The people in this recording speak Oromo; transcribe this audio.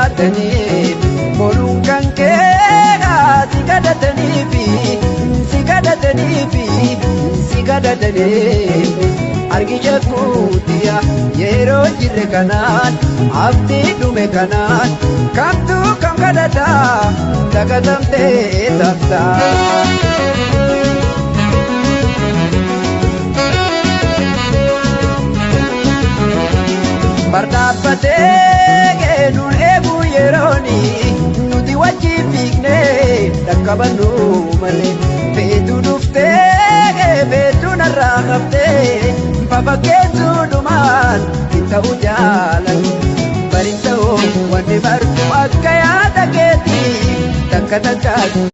jiraataniif boluun kan keedhaa si kadhataniif argisha kuutiya yeroo jirre kanaan abdii dhume kanaan kamtu kam kadhataa dagatamtee taftaa. Bardabbatee nuun eeguu yerooni nuti wajjin fiignee dhaqqabannu malee feetuu dhuftee feetuu narraa haftee fafakkeessuudhumaan hin ta'u jaalatu bari ta'u wanni bartuu akka yaada keetii takka takkaatu.